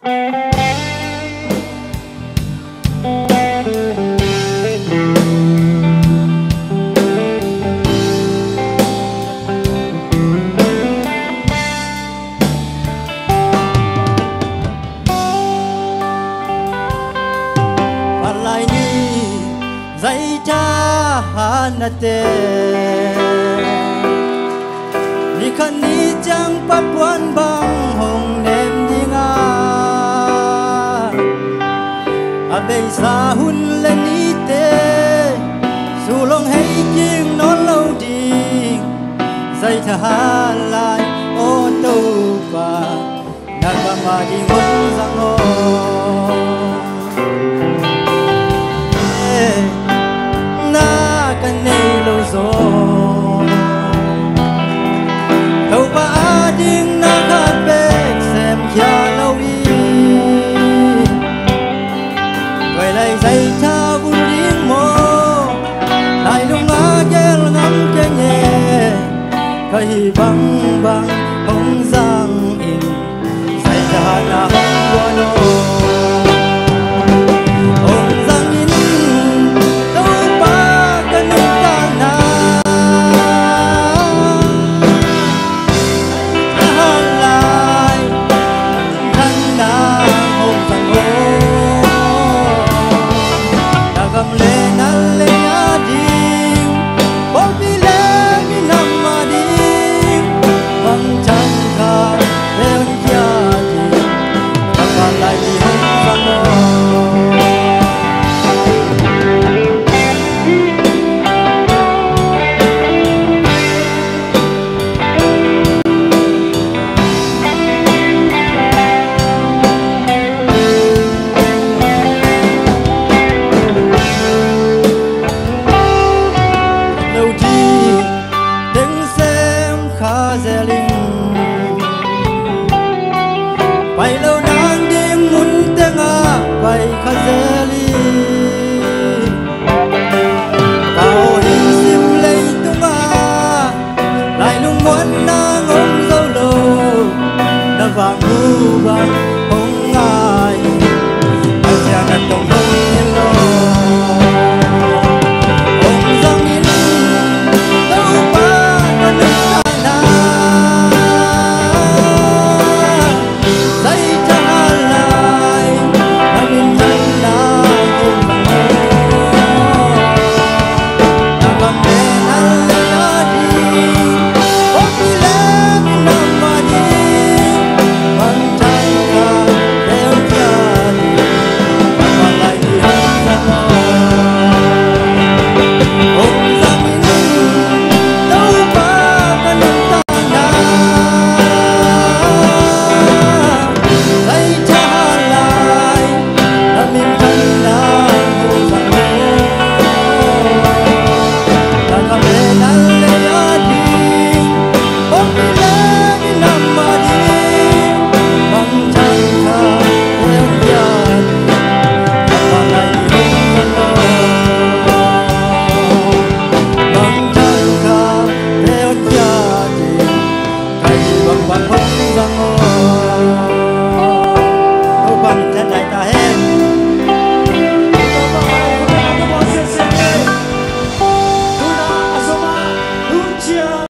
Zai cha hanate ni khan ni chang pat wan bang hong nem dinga abe sa hun le ni te su long hay jing non lâu ding zai tha lai o to pa na ba ma ding hong sang o thâu ba điên na khát bê xem kia lâu đi quay lại dây cha vui riêng mô lại lúc ngã ghé ngắm cái nhẹ cây băng băng không giang in dây cha na không qua nô bay lâu nàng đêm muốn tiếng à bay khá dễ li vào hình sim lấy tung à lại lúc muốn nàng ôm dâu lâu đã vàng ngu vàng